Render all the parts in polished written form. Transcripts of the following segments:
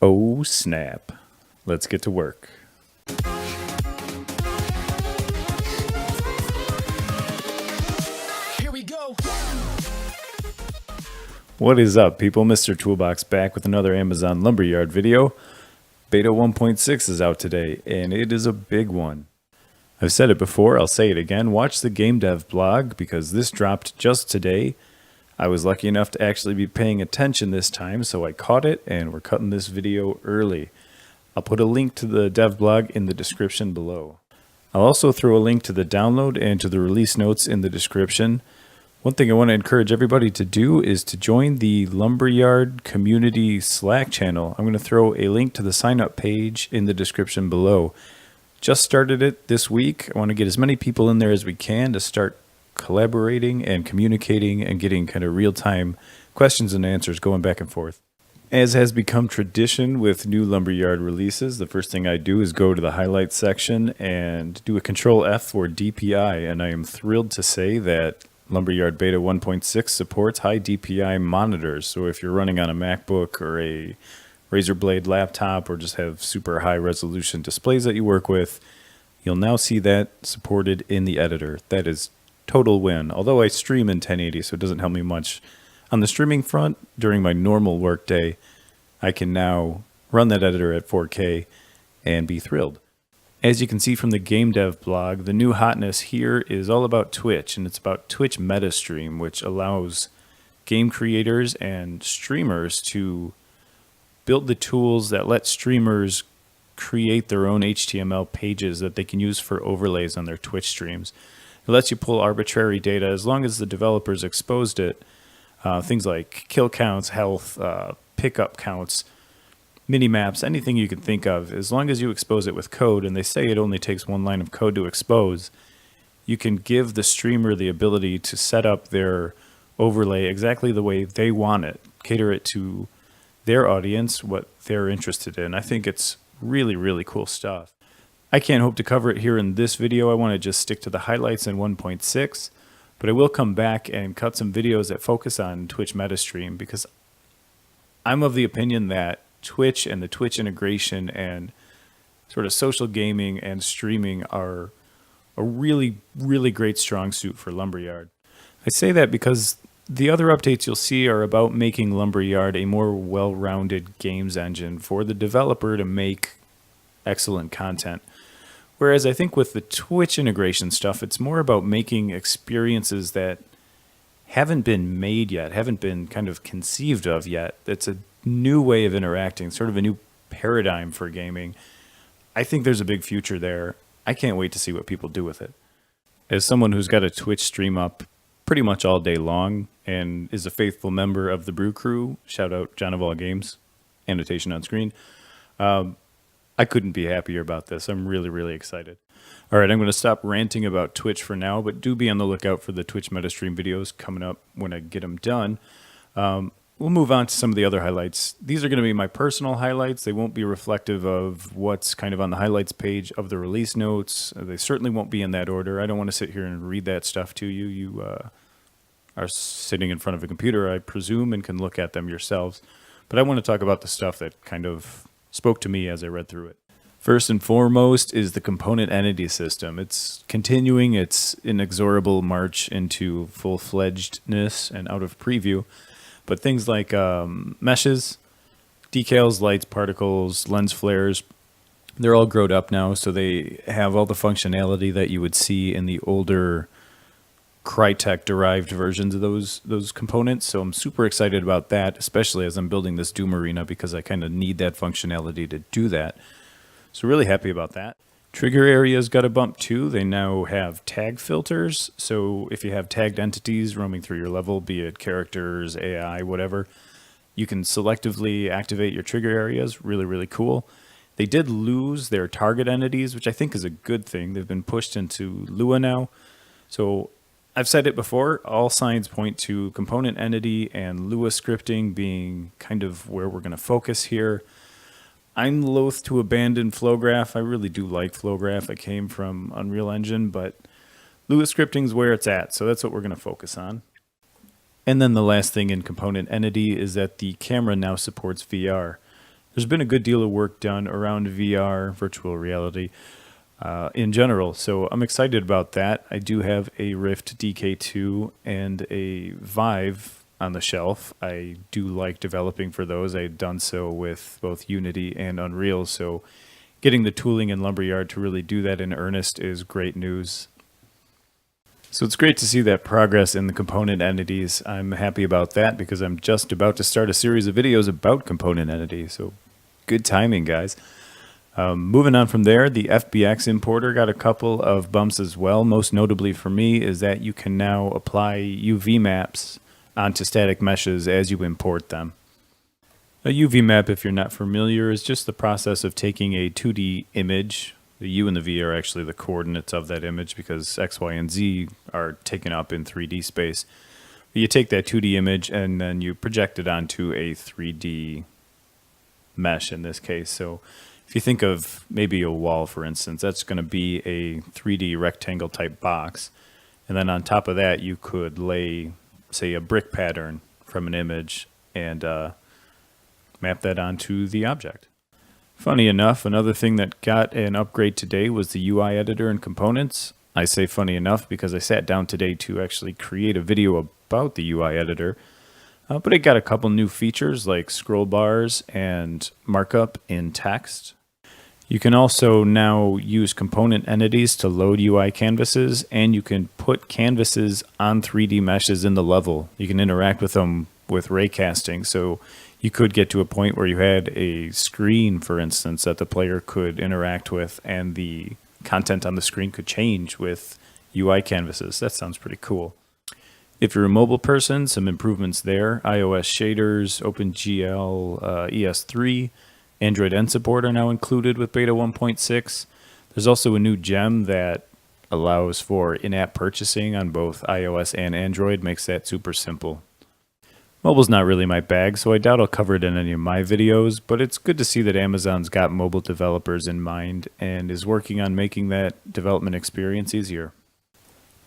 Oh snap. Let's get to work. Here we go. What is up, people? MisterToolbox back with another Amazon Lumberyard video. Beta 1.6 is out today, and it is a big one. I've said it before, I'll say it again. Watch the game dev blog because this dropped just today. I was lucky enough to actually be paying attention this time, so I caught it, and we're cutting this video early. I'll put a link to the dev blog in the description below. I'll also throw a link to the download and to the release notes in the description. One thing I want to encourage everybody to do is to join the Lumberyard community Slack channel. I'm going to throw a link to the sign up page in the description below. Just started it this week. I want to get as many people in there as we can to start collaborating and communicating and getting kind of real-time questions and answers going back and forth. As has become tradition with new Lumberyard releases, the first thing I do is go to the highlights section and do a Control F for DPI, and I am thrilled to say that Lumberyard Beta 1.6 supports high DPI monitors. So if you're running on a MacBook or a Razer Blade laptop or just have super high resolution displays that you work with, you'll now see that supported in the editor. That is total win. Although I stream in 1080, so it doesn't help me much. On the streaming front, during my normal workday, I can now run that editor at 4K and be thrilled. As you can see from the game dev blog, the new hotness here is all about Twitch, and it's about Twitch MetaStream, which allows game creators and streamers to build the tools that let streamers create their own HTML pages that they can use for overlays on their Twitch streams. It lets you pull arbitrary data as long as the developers exposed it. Things like kill counts, health, pickup counts, mini-maps, anything you can think of. As long as you expose it with code, and they say it only takes one line of code to expose, you can give the streamer the ability to set up their overlay exactly the way they want it, cater it to their audience, what they're interested in. I think it's really, really cool stuff. I can't hope to cover it here in this video. I want to just stick to the highlights in 1.6, but I will come back and cut some videos that focus on Twitch MetaStream because I'm of the opinion that Twitch and the Twitch integration and sort of social gaming and streaming are a really, really great strong suit for Lumberyard. I say that because the other updates you'll see are about making Lumberyard a more well-rounded games engine for the developer to make excellent content. Whereas I think with the Twitch integration stuff, it's more about making experiences that haven't been made yet, haven't been kind of conceived of yet. It's a new way of interacting, sort of a new paradigm for gaming. I think there's a big future there. I can't wait to see what people do with it. As someone who's got a Twitch stream up pretty much all day long and is a faithful member of the BrewCrew, shout out John of All Games, annotation on screen, I couldn't be happier about this. I'm really, really excited. All right, I'm going to stop ranting about Twitch for now, but do be on the lookout for the Twitch MetaStream videos coming up when I get them done. We'll move on to some of the other highlights. These are going to be my personal highlights. They won't be reflective of what's kind of on the highlights page of the release notes. They certainly won't be in that order. I don't want to sit here and read that stuff to you. You are sitting in front of a computer, I presume, and can look at them yourselves. But I want to talk about the stuff that kind of spoke to me as I read through it. First and foremost is the component entity system. It's continuing its inexorable march into full-fledgedness and out of preview. But things like meshes, decals, lights, particles, lens flares, they're all grown up now, so they have all the functionality that you would see in the older Crytek-derived versions of those components. So I'm super excited about that, especially as I'm building this Doom Arena because I kind of need that functionality to do that. So really happy about that. Trigger areas got a bump too. They now have tag filters. So if you have tagged entities roaming through your level, be it characters, AI, whatever, you can selectively activate your trigger areas. Really, really cool. They did lose their target entities, which I think is a good thing. They've been pushed into Lua now. So I've said it before, all signs point to component entity and Lua scripting being kind of where we're going to focus here. I'm loath to abandon Flowgraph. I really do like Flowgraph. I came from Unreal Engine, but Lua scripting is where it's at, so that's what we're going to focus on. And then the last thing in component entity is that the camera now supports VR. There's been a good deal of work done around VR, virtual reality, in general, so I'm excited about that. I do have a Rift DK2 and a Vive on the shelf. I do like developing for those. I've done so with both Unity and Unreal, so getting the tooling in Lumberyard to really do that in earnest is great news. So it's great to see that progress in the component entities. I'm happy about that because I'm just about to start a series of videos about component entities, so good timing, guys. Moving on from there, the FBX importer got a couple of bumps as well. Most notably for me is that you can now apply UV maps onto static meshes as you import them. A UV map, if you're not familiar, is just the process of taking a 2D image. The U and the V are actually the coordinates of that image because X, Y, and Z are taken up in 3D space. You take that 2D image and then you project it onto a 3D mesh in this case. So if you think of maybe a wall, for instance, that's going to be a 3D rectangle type box. And then on top of that, you could lay, say, a brick pattern from an image and map that onto the object. Funny enough, another thing that got an upgrade today was the UI editor and components. I say funny enough because I sat down today to actually create a video about the UI editor. But it got a couple new features like scroll bars and markup in text. You can also now use component entities to load UI canvases, and you can put canvases on 3D meshes in the level. You can interact with them with raycasting, so you could get to a point where you had a screen, for instance, that the player could interact with, and the content on the screen could change with UI canvases. That sounds pretty cool. If you're a mobile person, some improvements there. iOS shaders, OpenGL, ES3, Android N support are now included with Beta 1.6. There's also a new gem that allows for in-app purchasing on both iOS and Android, makes that super simple. Mobile's not really my bag, so I doubt I'll cover it in any of my videos, but it's good to see that Amazon's got mobile developers in mind and is working on making that development experience easier.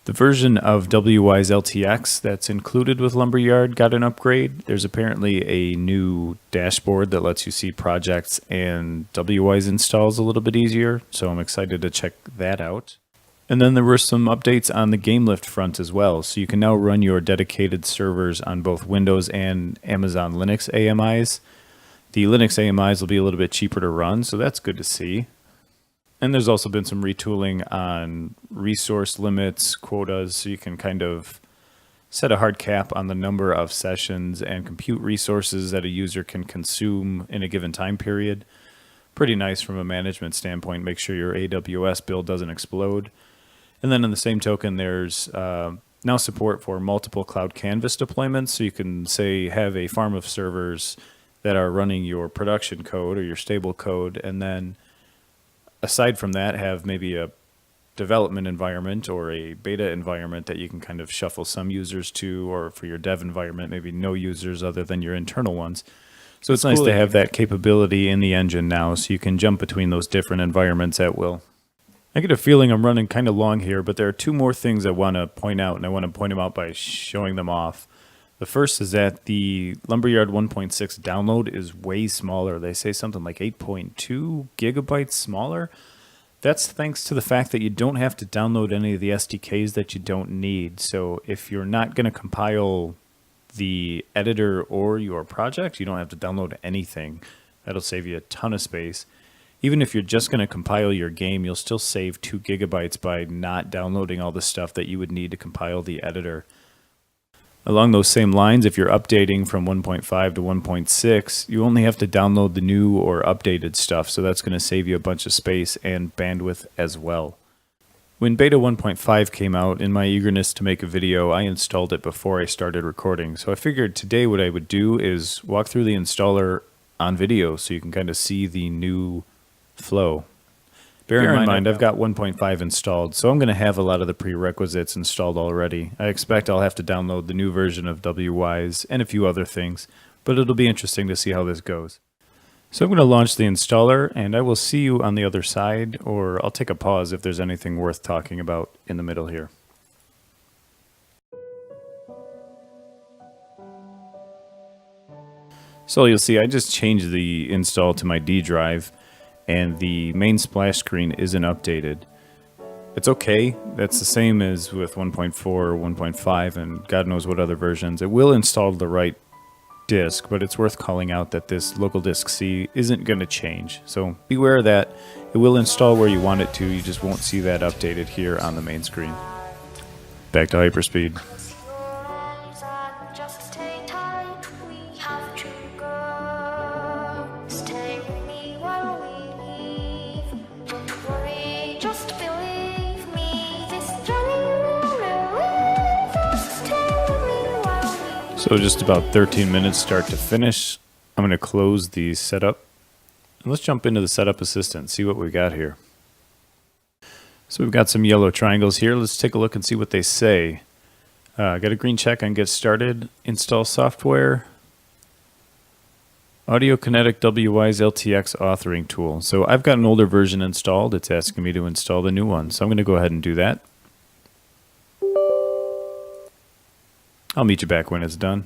The version of WY's LTX that's included with Lumberyard got an upgrade. There's apparently a new dashboard that lets you see projects and WY's installs a little bit easier, so I'm excited to check that out. And then there were some updates on the GameLift front as well, so you can now run your dedicated servers on both Windows and Amazon Linux AMIs. The Linux AMIs will be a little bit cheaper to run, so that's good to see. And there's also been some retooling on resource limits, quotas, so you can kind of set a hard cap on the number of sessions and compute resources that a user can consume in a given time period. Pretty nice from a management standpoint. Make sure your AWS bill doesn't explode. And then in the same token, there's now support for multiple Cloud Canvas deployments, so you can, say, have a farm of servers that are running your production code or your stable code, and then aside from that, have maybe a development environment or a beta environment that you can kind of shuffle some users to, or for your dev environment, maybe no users other than your internal ones. So it's nice to have that capability in the engine now, so you can jump between those different environments at will. I get a feeling I'm running kind of long here, but there are two more things I want to point out, and I want to point them out by showing them off. The first is that the Lumberyard 1.6 download is way smaller. They say something like 8.2 gigabytes smaller. That's thanks to the fact that you don't have to download any of the SDKs that you don't need. So if you're not going to compile the editor or your project, you don't have to download anything. That'll save you a ton of space. Even if you're just going to compile your game, you'll still save 2 gigabytes by not downloading all the stuff that you would need to compile the editor. Along those same lines, if you're updating from 1.5 to 1.6, you only have to download the new or updated stuff, so that's going to save you a bunch of space and bandwidth as well. When Beta 1.5 came out, in my eagerness to make a video, I installed it before I started recording. So I figured today what I would do is walk through the installer on video so you can kind of see the new flow. Bear in mind, I've got 1.5 installed, so I'm going to have a lot of the prerequisites installed already. I expect I'll have to download the new version of WY's and a few other things, but it'll be interesting to see how this goes. So I'm going to launch the installer, and I will see you on the other side, or I'll take a pause if there's anything worth talking about in the middle here. So you'll see I just changed the install to my D drive and the main splash screen isn't updated. It's okay. That's the same as with 1.4 or 1.5 and God knows what other versions. It will install the right disk, but it's worth calling out that this local disk C isn't going to change. So beware of that. It will install where you want it to. You just won't see that updated here on the main screen. Back to hyperspeed. So just about 13 minutes start to finish. I'm going to close the setup. And let's jump into the setup assistant, see what we got here. So we've got some yellow triangles here. Let's take a look and see what they say. Got a green check on get started, install software, Audio Kinetic WWise LTX authoring tool. So I've got an older version installed. It's asking me to install the new one. So I'm going to go ahead and do that. I'll meet you back when it's done.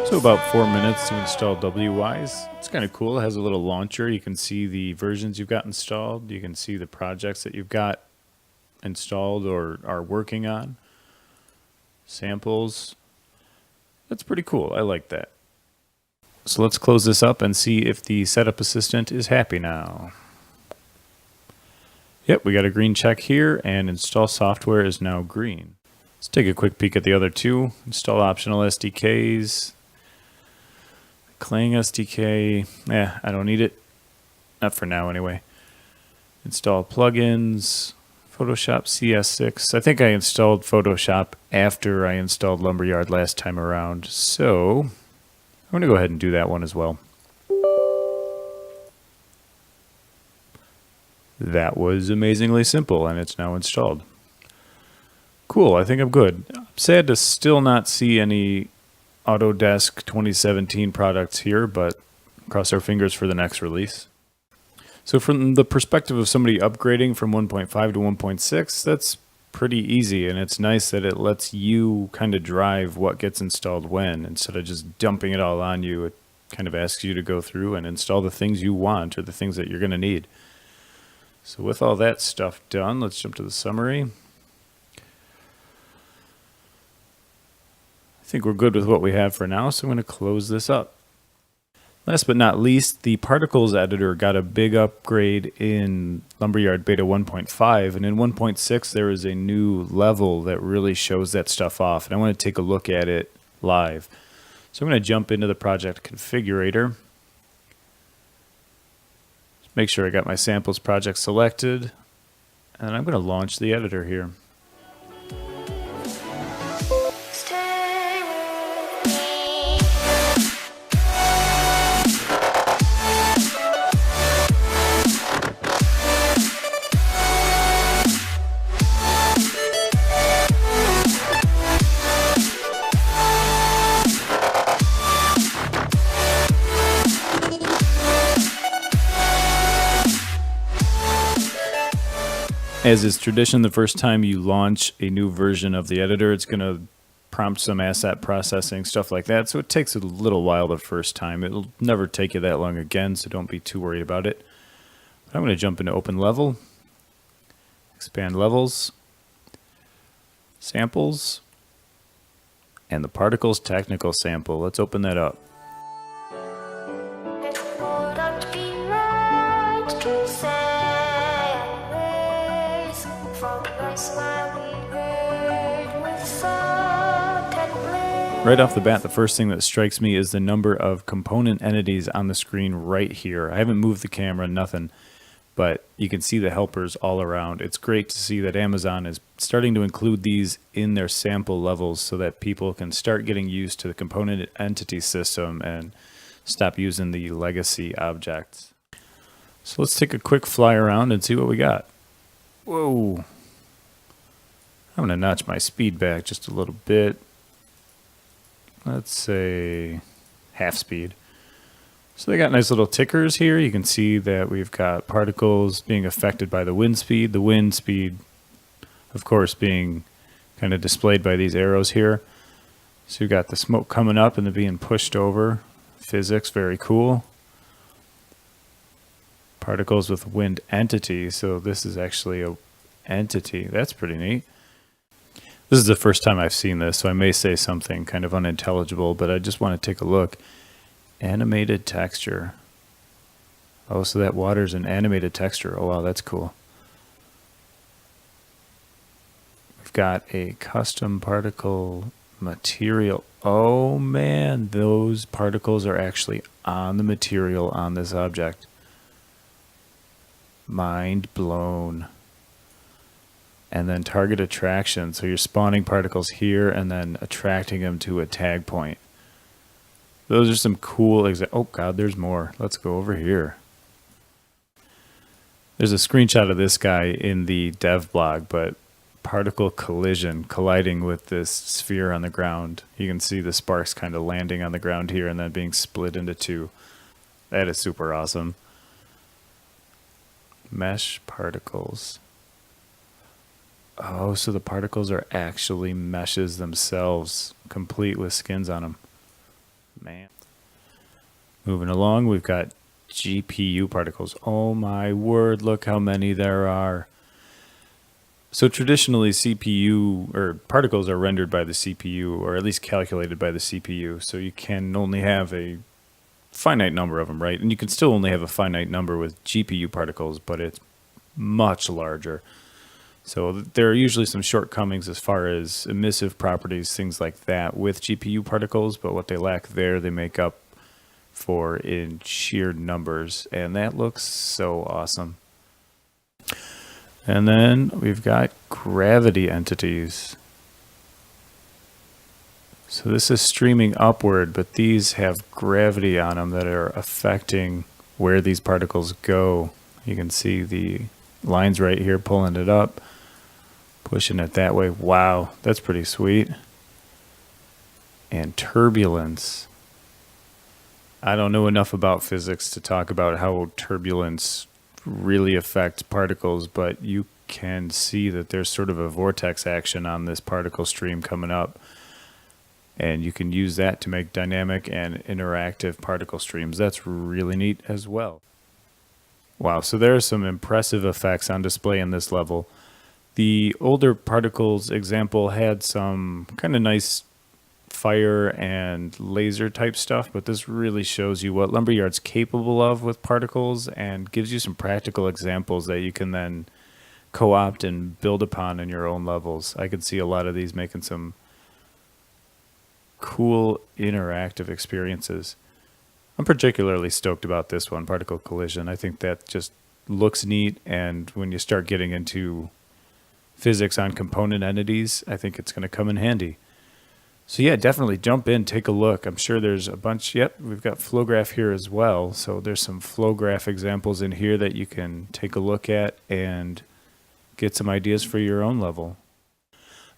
So about 4 minutes to install WWise. It's kind of cool. It has a little launcher. You can see the versions you've got installed. You can see the projects that you've got installed or are working on. Samples. That's pretty cool. I like that. So let's close this up and see if the setup assistant is happy now. Yep, we got a green check here and install software is now green. Let's take a quick peek at the other two. Install optional SDKs. Clang SDK, I don't need it. Not for now anyway. Install plugins, Photoshop CS6. I think I installed Photoshop after I installed Lumberyard last time around. So I'm going to go ahead and do that one as well. That was amazingly simple and it's now installed. Cool, I think I'm good. I'm sad to still not see any Autodesk 2017 products here, but cross our fingers for the next release. So from the perspective of somebody upgrading from 1.5 to 1.6, that's pretty easy, and it's nice that it lets you kind of drive what gets installed when, instead of just dumping it all on you. It kind of asks you to go through and install the things you want or the things that you're going to need. So with all that stuff done, let's jump to the summary. I think we're good with what we have for now, so I'm going to close this up. Last but not least, the particles editor got a big upgrade in Lumberyard Beta 1.5, and in 1.6 there is a new level that really shows that stuff off, and I want to take a look at it live. So I'm going to jump into the project configurator. Make sure I got my samples project selected, and I'm going to launch the editor here. As is tradition, the first time you launch a new version of the editor, it's going to prompt some asset processing, stuff like that. So it takes a little while the first time. It'll never take you that long again, so don't be too worried about it. But I'm going to jump into open level, expand levels, samples, and the particles technical sample. Let's open that up. Right off the bat, the first thing that strikes me is the number of component entities on the screen right here. I haven't moved the camera, nothing, but you can see the helpers all around. It's great to see that Amazon is starting to include these in their sample levels so that people can start getting used to the component entity system and stop using the legacy objects. So let's take a quick fly around and see what we got. Whoa. I'm going to notch my speed back just a little bit. Let's say half speed. So they got nice little tickers here. You can see that we've got particles being affected by the wind speed. The wind speed, of course, being kind of displayed by these arrows here. So you've got the smoke coming up and then being pushed over. Physics, very cool. Particles with wind entity. So this is actually a entity. That's pretty neat. This is the first time I've seen this, so I may say something kind of unintelligible, but I just want to take a look. Animated texture. Oh, so that water's an animated texture. Oh, wow, that's cool. We've got a custom particle material. Oh, man, those particles are actually on the material on this object. Mind blown. And then target attraction. So you're spawning particles here and then attracting them to a tag point. Those are some cool oh god, there's more. Let's go over here. There's a screenshot of this guy in the dev blog, but particle collision, colliding with this sphere on the ground. You can see the sparks kind of landing on the ground here and then being split into two. That is super awesome. Mesh particles. Oh, so the particles are actually meshes themselves, complete with skins on them. Man. Moving along, we've got GPU particles. Oh my word, look how many there are. So traditionally CPU, or particles are rendered by the CPU, or at least calculated by the CPU. So you can only have a finite number of them, right? And you can still only have a finite number with GPU particles, but it's much larger. So there are usually some shortcomings as far as emissive properties, things like that with GPU particles, but what they lack there, they make up for in sheer numbers. And that looks so awesome. And then we've got gravity entities. So this is streaming upward, but these have gravity on them that are affecting where these particles go. You can see the lines right here pulling it up. Pushing it that way. Wow, that's pretty sweet. And turbulence. I don't know enough about physics to talk about how turbulence really affects particles, but you can see that there's sort of a vortex action on this particle stream coming up. And you can use that to make dynamic and interactive particle streams. That's really neat as well. Wow, so there are some impressive effects on display in this level. The older particles example had some kind of nice fire and laser type stuff, but this really shows you what Lumberyard's capable of with particles and gives you some practical examples that you can then co-opt and build upon in your own levels. I could see a lot of these making some cool interactive experiences. I'm particularly stoked about this one, particle collision. I think that just looks neat, and when you start getting into physics on component entities, I think it's going to come in handy. So yeah, definitely jump in, take a look. I'm sure there's a bunch. Yep, we've got flow graph here as well. So there's some flow graph examples in here that you can take a look at and get some ideas for your own level.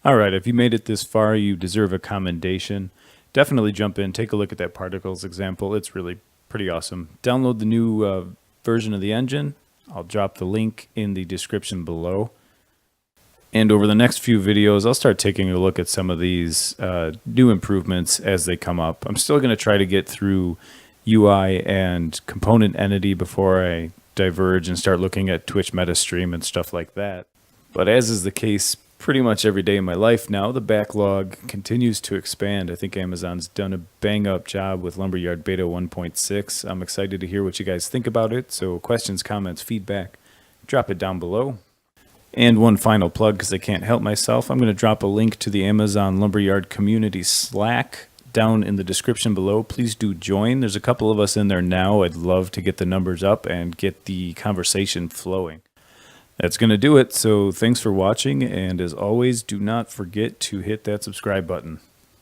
All right, if you made it this far, you deserve a commendation. Definitely jump in, take a look at that particles example. It's really pretty awesome. Download the new version of the engine. I'll drop the link in the description below. And over the next few videos, I'll start taking a look at some of these new improvements as they come up. I'm still going to try to get through UI and component entity before I diverge and start looking at Twitch MetaStream and stuff like that. But as is the case pretty much every day in my life now, the backlog continues to expand. I think Amazon's done a bang-up job with Lumberyard Beta 1.6. I'm excited to hear what you guys think about it. So questions, comments, feedback, drop it down below. And one final plug, because I can't help myself, I'm going to drop a link to the Amazon Lumberyard community Slack down in the description below. Please do join. There's a couple of us in there now. I'd love to get the numbers up and get the conversation flowing. That's going to do it. So thanks for watching. And as always, do not forget to hit that subscribe button.